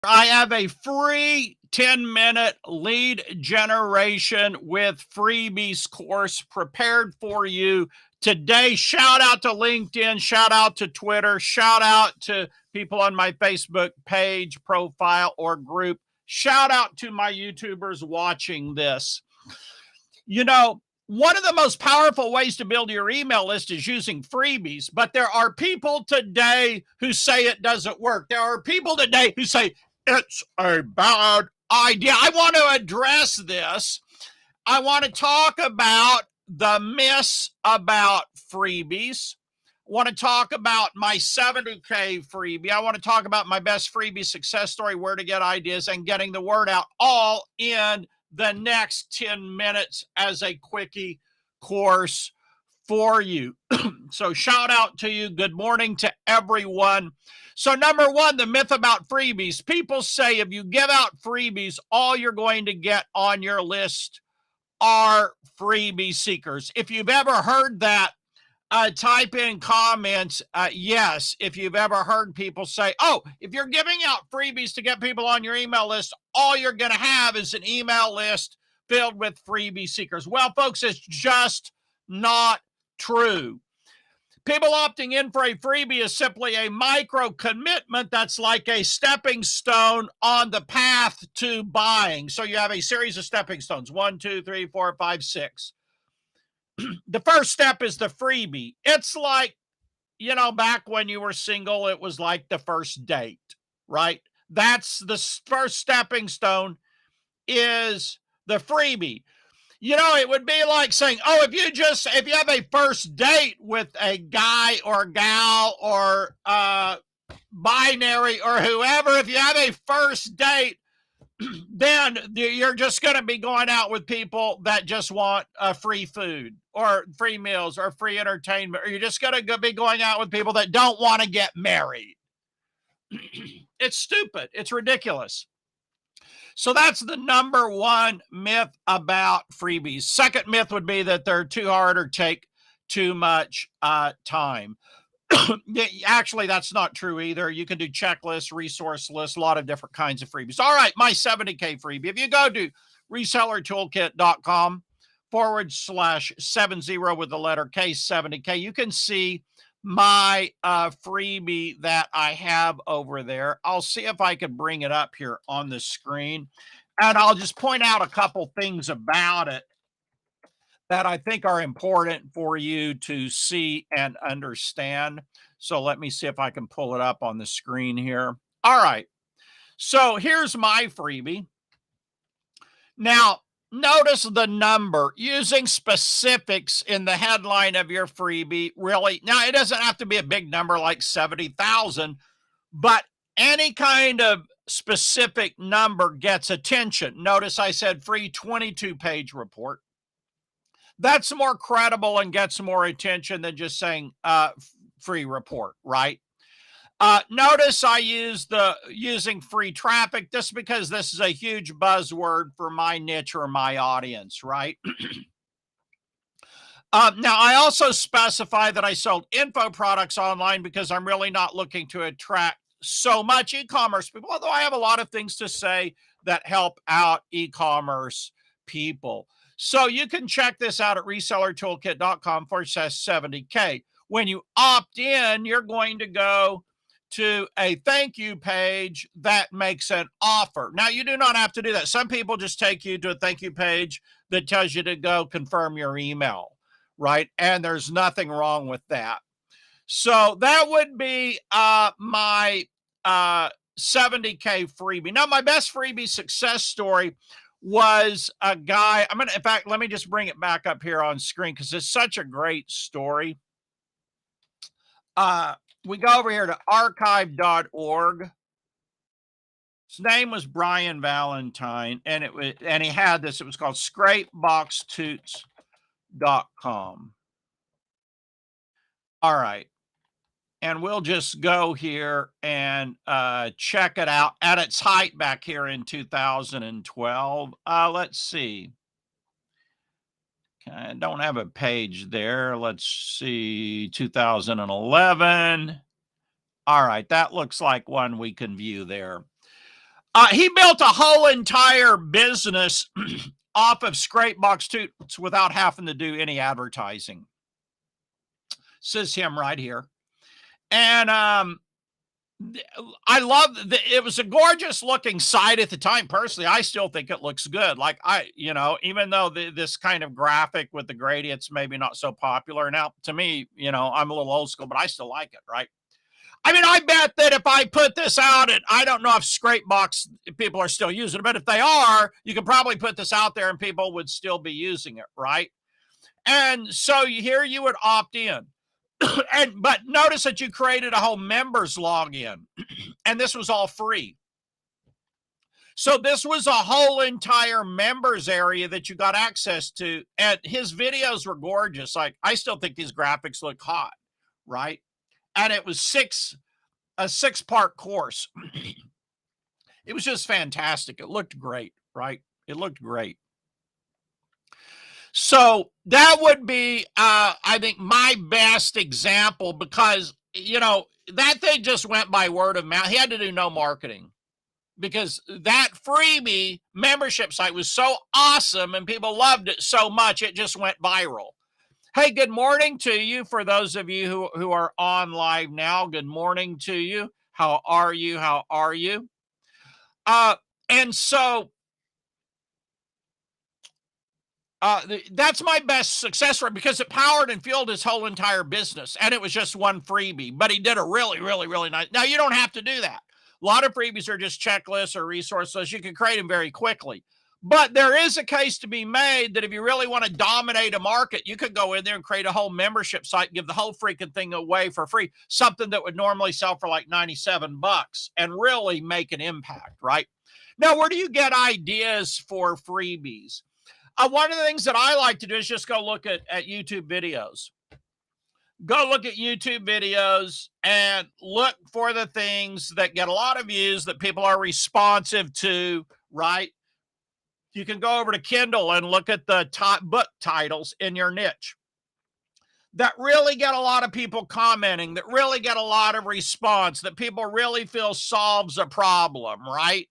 I have a free 10-minute lead generation with freebies course prepared for you today. Shout out to LinkedIn, shout out to Twitter, shout out to people on my Facebook page, profile, or group. Shout out to my YouTubers watching this. You know, one of the most powerful ways to build your email list is using freebies, but there are people today who say it doesn't work. There are people today who say it's a bad idea. I want to address this. I want to talk about the myths about freebies. I want to talk about my 70K freebie. I want to talk about my best freebie success story, where to get ideas, and getting the word out, all in the next 10 minutes as a quickie course for you. So shout out to you. Good morning to everyone. So number one, the myth about freebies. People say if you give out freebies, all you're going to get on your list are freebie seekers. If you've ever heard that, type in comments, yes, if you've ever heard people say, oh, if you're giving out freebies to get people on your email list, all you're going to have is an email list filled with freebie seekers. Well, folks, it's just not true. People opting in for a freebie is simply a micro commitment that's like a stepping stone on the path to buying. So you have a series of stepping stones, 1, 2, 3, 4, 5, 6. The first step is the freebie. It's like, back when you were single, it was like the first date, right? That's the first stepping stone is the freebie. It would be like saying, oh, if you have a first date with a guy or gal or binary or whoever, if you have a first date, then you're just going to be going out with people that just want free food or free meals or free entertainment, or you're just going to be going out with people that don't want to get married. It's stupid. It's ridiculous. So that's the number one myth about freebies. Second myth would be that they're too hard or take too much time. Actually, that's not true either. You can do checklists, resource lists, a lot of different kinds of freebies. All right, my 70K freebie. If you go to resellertoolkit.com/70 with the letter K, 70K, you can see my freebie that I have over there. I'll see if I can bring it up here on the screen, and I'll just point out a couple things about it that I think are important for you to see and understand. So let me see if I can pull it up on the screen here. All right. So here's my freebie. Now, notice the number, using specifics in the headline of your freebie. Really, now it doesn't have to be a big number like 70,000, but any kind of specific number gets attention. Notice I said free 22-page report. That's more credible and gets more attention than just saying free report, right? Notice I using free traffic just because this is a huge buzzword for my niche or my audience, right? Now, I also specify that I sold info products online because I'm really not looking to attract so much e-commerce people, although I have a lot of things to say that help out e-commerce people. So you can check this out at resellertoolkit.com/70K. When you opt in, you're going to go to a thank you page that makes an offer. Now, you do not have to do that. Some people just take you to a thank you page that tells you to go confirm your email, right? And there's nothing wrong with that. So that would be my 70K freebie. Now, my best freebie success story was a guy. In fact, let me just bring it back up here on screen because it's such a great story. We go over here to archive.org. His name was Brian Valentine, and he had this. It was called scrapeboxtoots.com. All right. And we'll just go here and check it out at its height back here in 2012. Let's see. I don't have a page there. Let's see, 2011. All right, that looks like one we can view there. He built a whole entire business off of scrape box tools without having to do any advertising. Says him right here. And I love it was a gorgeous looking site at the time. Personally, I still think it looks good. Like even though this kind of graphic with the gradients maybe not so popular now, to me, I'm a little old school, but I still like it, right? I mean, I bet that if I put this out, and I don't know if Scrapebox people are still using it, but if they are, you could probably put this out there and people would still be using it, right? And so here you would opt in. But notice that you created a whole members login, and this was all free. So this was a whole entire members area that you got access to, and his videos were gorgeous. Like, I still think these graphics look hot, right? And it was a 6-part course. It was just fantastic. It looked great, right? It looked great. So that would be, I think, my best example, because, that thing just went by word of mouth. He had to do no marketing, because that freebie membership site was so awesome and people loved it so much, it just went viral. Hey, good morning to you. For those of you who are on live now, good morning to you. How are you? How are you? And so that's my best success rate, because it powered and fueled his whole entire business, and it was just one freebie, but he did a really, really, really nice. Now, you don't have to do that. A lot of freebies are just checklists or resources. You can create them very quickly. But there is a case to be made that if you really want to dominate a market, you could go in there and create a whole membership site, give the whole freaking thing away for free, something that would normally sell for like $97, and really make an impact, right? Now, where do you get ideas for freebies? One of the things that I like to do is just go look at YouTube videos. Go look at YouTube videos and look for the things that get a lot of views, that people are responsive to, right? You can go over to Kindle and look at the top book titles in your niche that really get a lot of people commenting, that really get a lot of response, that people really feel solves a problem, right?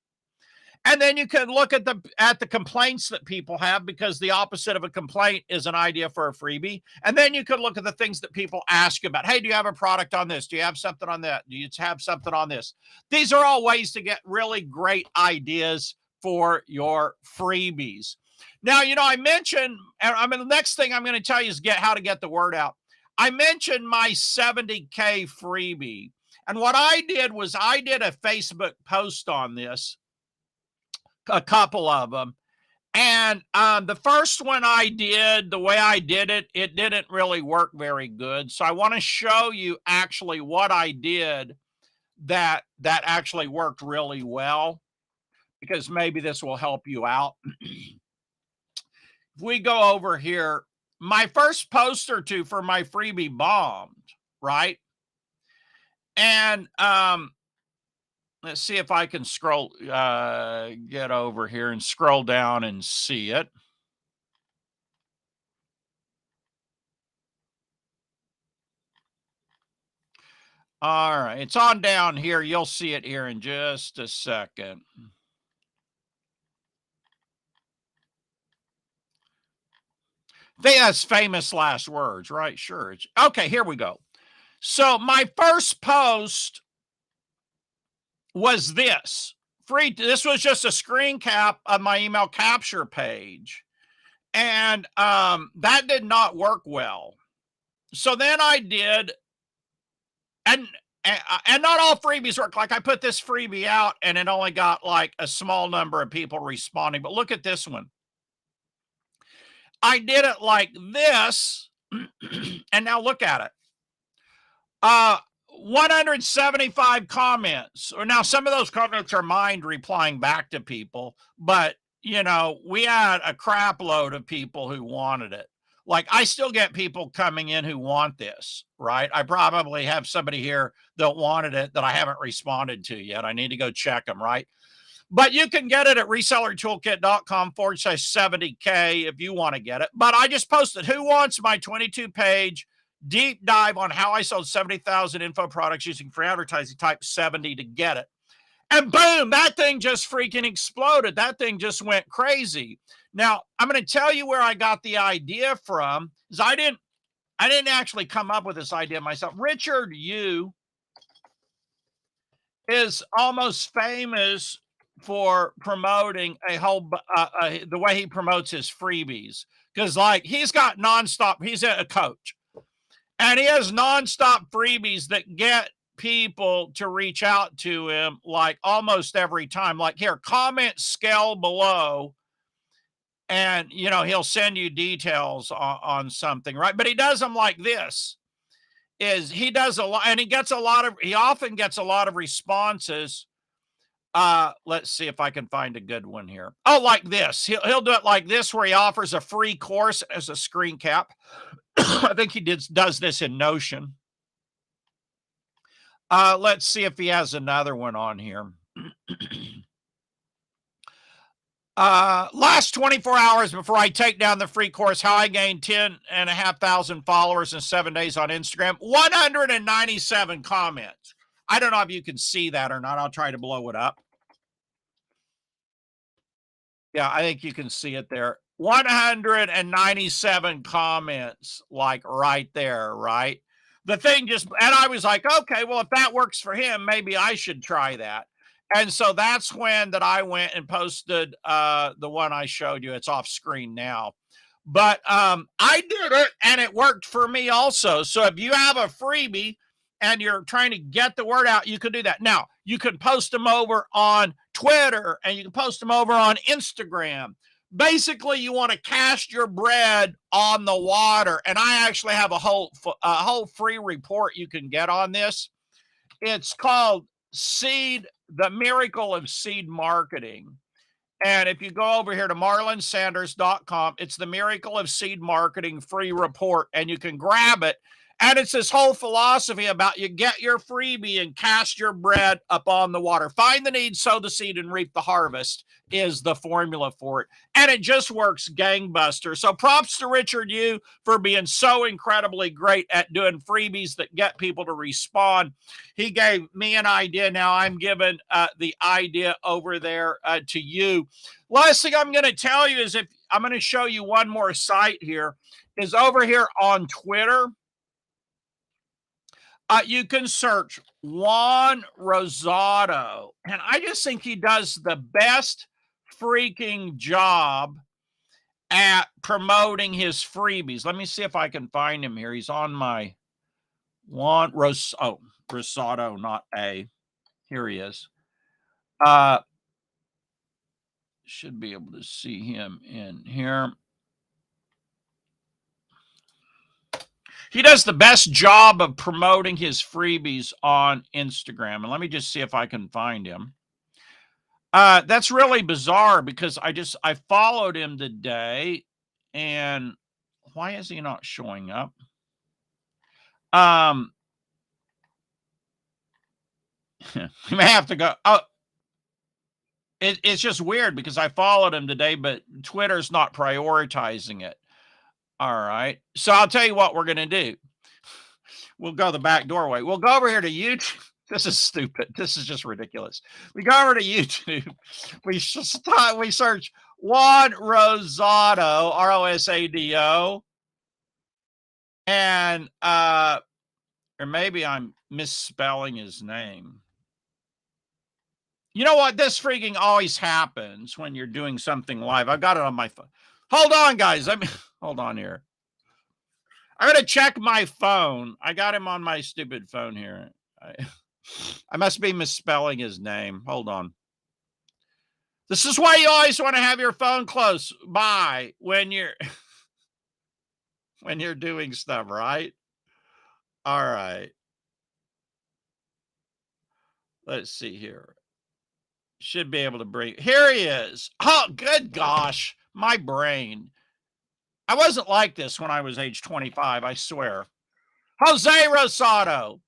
And then you can look at the complaints that people have, because the opposite of a complaint is an idea for a freebie. And then you could look at the things that people ask about. Hey, do you have a product on this? Do you have something on that? Do you have something on this? These are all ways to get really great ideas for your freebies. Now, I mentioned, the next thing I'm going to tell you is how to get the word out. I mentioned my 70K freebie. And what I did was I did a Facebook post on this, a couple of them. And the first one I did, the way I did it, it didn't really work very good. So I want to show you actually what I did that actually worked really well, because maybe this will help you out. If we go over here, my first post or two for my freebie bombed, right? And let's see if I can scroll, get over here and scroll down and see it. All right, it's on down here. You'll see it here in just a second. I think that's famous last words, right? Sure. Okay, here we go. So my first post was this. This was just a screen cap of my email capture page. And that did not work well. So then I did, and not all freebies work. Like, I put this freebie out and it only got like a small number of people responding. But look at this one. I did it like this, and now look at it. 175 comments. Or now some of those comments are mine replying back to people, but we had a crap load of people who wanted it. Like, I still get people coming in who want this, right? I probably have somebody here that wanted it that I haven't responded to yet. I need to go check them, right? But you can get it at resellertoolkit.com/70K if you want to get it. But I just posted, who wants my 22-page deep dive on how I sold 70,000 info products using free advertising? Type 70 to get it. And boom, that thing just freaking exploded. That thing just went crazy. Now, I'm going to tell you where I got the idea from. Is I didn't actually come up with this idea myself. Richard Yu is almost famous for promoting the way he promotes his freebies, because like he's got nonstop. He's a coach, and he has nonstop freebies that get people to reach out to him like almost every time. Like, here, comment scale below, and he'll send you details on something, right? But he does them like this. Is he does a lot, and he often gets a lot of responses. Let's see if I can find a good one here. Oh, like this. He'll do it like this, where he offers a free course as a screen cap. I think he does this in Notion. Let's see if he has another one on here. Last 24 hours before I take down the free course, how I gained 10,500 followers in 7 days on Instagram. 197 comments. I don't know if you can see that or not. I'll try to blow it up. Yeah, I think you can see it there. 197 comments, like right there, right? The thing and I was like, okay, well, if that works for him, maybe I should try that. And so that's when that I went and posted the one I showed you. It's off screen now. But I did it, and it worked for me also. So if you have a freebie and you're trying to get the word out, you could do that. Now, you can post them over on Twitter, and you can post them over on Instagram. Basically, you want to cast your bread on the water. And I actually have a whole free report you can get on this. It's called The Miracle of Seed Marketing. And if you go over here to marlonsanders.com, it's the Miracle of Seed Marketing free report, and you can grab it. And it's this whole philosophy about you get your freebie and cast your bread up on the water. Find the need, sow the seed, and reap the harvest is the formula for it. And it just works gangbuster. So props to Richard Yu for being so incredibly great at doing freebies that get people to respond. He gave me an idea. Now I'm giving the idea over there to you. Last thing I'm going to tell you is, if I'm going to show you one more site here, is over here on Twitter. You can search Juan Rosado, and I just think he does the best freaking job at promoting his freebies. Let me see if I can find him here. He's on my Rosado, not A. Here he is. Should be able to see him in here. He does the best job of promoting his freebies on Instagram. And let me just see if I can find him. That's really bizarre, because I followed him today, and why is he not showing up? You may have to go. Oh, it's just weird, because I followed him today, but Twitter's not prioritizing it. All right. So I'll tell you what we're going to do. We'll go the back doorway. We'll go over here to YouTube. This is stupid. This is just ridiculous. We go over to YouTube. We search Juan Rosado, Rosado. And, or maybe I'm misspelling his name. You know what? This freaking always happens when you're doing something live. I've got it on my phone. Hold on, guys. Hold on here. I'm going to check my phone. I got him on my stupid phone here. I must be misspelling his name. Hold on. This is why you always want to have your phone close by when you're doing stuff, right? All right. Let's see here. Should be able to bring. Here he is. Oh, good gosh. My brain. I wasn't like this when I was age 25, I swear. Jose Rosado.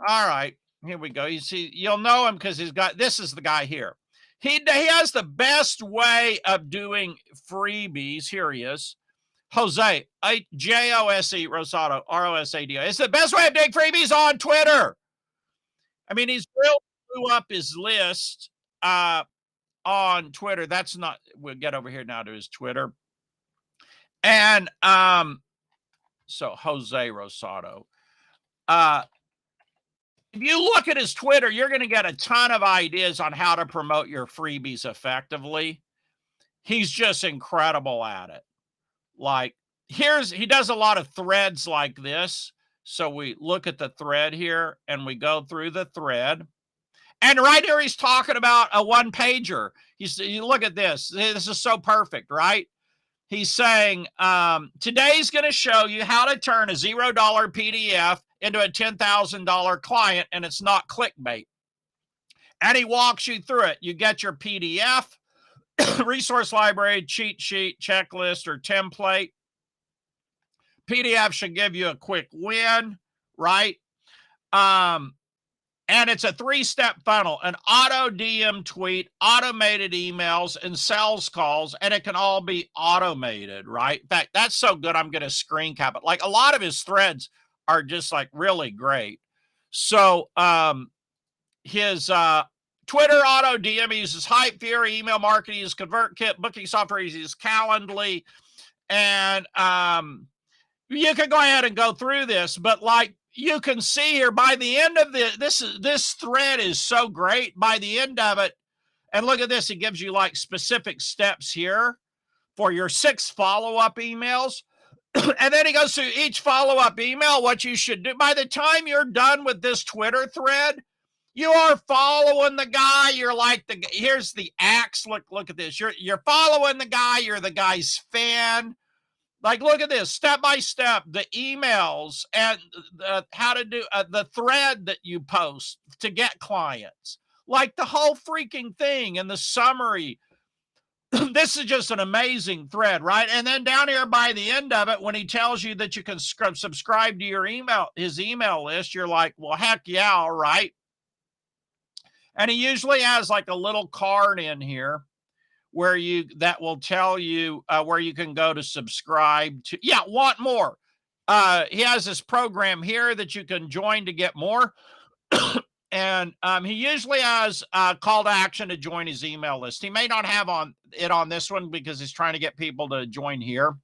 All right. Here we go. You see, you'll know him because this is the guy here. He has the best way of doing freebies. Here he is. Jose, Jose Rosado, Rosado. It's the best way of doing freebies on Twitter. I mean, he's real blew up his list on Twitter. That's not, we'll get over here now to his Twitter. And so Jose Rosado. If you look at his Twitter, you're going to get a ton of ideas on how to promote your freebies effectively. He's just incredible at it. Like, he does a lot of threads like this. So we look at the thread here and we go through the thread. And right here, he's talking about a one-pager. You look at this. This is so perfect, right? He's saying, today's going to show you how to turn a $0 PDF into a $10,000 client, and it's not clickbait. And he walks you through it. You get your PDF, resource library, cheat sheet, checklist, or template. PDF should give you a quick win, right? And it's a 3-step funnel: an auto DM tweet, automated emails, and sales calls. And it can all be automated, right? In fact, that's so good, I'm going to screen cap it. Like, a lot of his threads are just like really great. So his Twitter auto DM, he uses Hype Fury, email marketing, he uses ConvertKit, booking software, he uses Calendly. And you can go ahead and go through this, but like, you can see here by the end of this thread is so great. By the end of it, and look at this, it gives you like specific steps here for your 6 follow-up emails. And then he goes through each follow-up email, what you should do. By the time you're done with this Twitter thread, you are following the guy. You're like, here's the axe. Look at this. You're following the guy. You're the guy's fan. Like, look at this, step by step, the emails and how to do the thread that you post to get clients, like the whole freaking thing and the summary. This is just an amazing thread, right? And then down here by the end of it, when he tells you that you can subscribe to your his email list, you're like, well, heck yeah, all right. And he usually has like a little card in here where that will tell you where you can go to subscribe to. Yeah, want more. He has this program here that you can join to get more. And he usually has a call to action to join his email list. He may not have on this one because he's trying to get people to join here.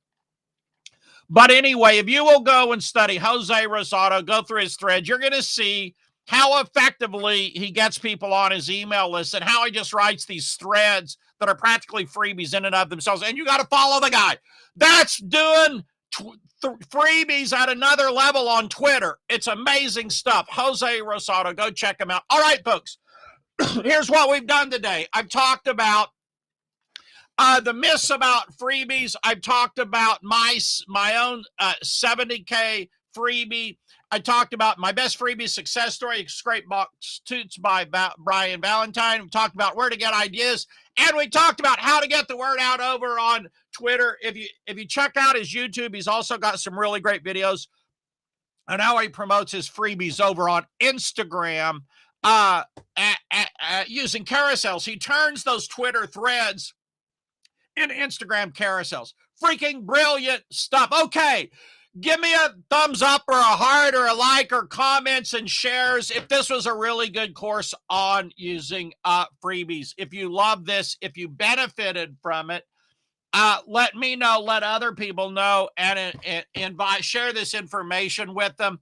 But anyway, if you will go and study Jose Rosado, go through his thread, you're going to see how effectively he gets people on his email list and how he just writes these threads that are practically freebies in and of themselves. And you got to follow the guy. That's doing freebies at another level on Twitter. It's amazing stuff. Jose Rosado, go check him out. All right, folks, here's what we've done today. I've talked about the myths about freebies. I've talked about my own 70K freebie. I talked about my best freebie success story, Scrape Box Toots by Brian Valentine. We talked about where to get ideas, and we talked about how to get the word out over on Twitter. If you check out his YouTube, he's also got some really great videos on how he promotes his freebies over on Instagram using carousels. He turns those Twitter threads into Instagram carousels. Freaking brilliant stuff. Okay. Give me a thumbs up or a heart or a like or comments and shares if this was a really good course on using freebies. If you love this, if you benefited from it, let me know, let other people know, and share this information with them.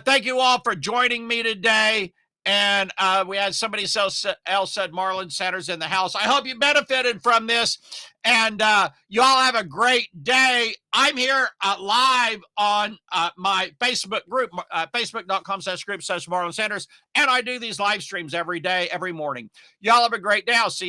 Thank you all for joining me today. And we had somebody else said Marlon Center's in the house. I hope you benefited from this. And you all have a great day. I'm here live on my Facebook group, facebook.com/group/Marlon Centers. And I do these live streams every day, every morning. Y'all have a great day. I'll see you tomorrow.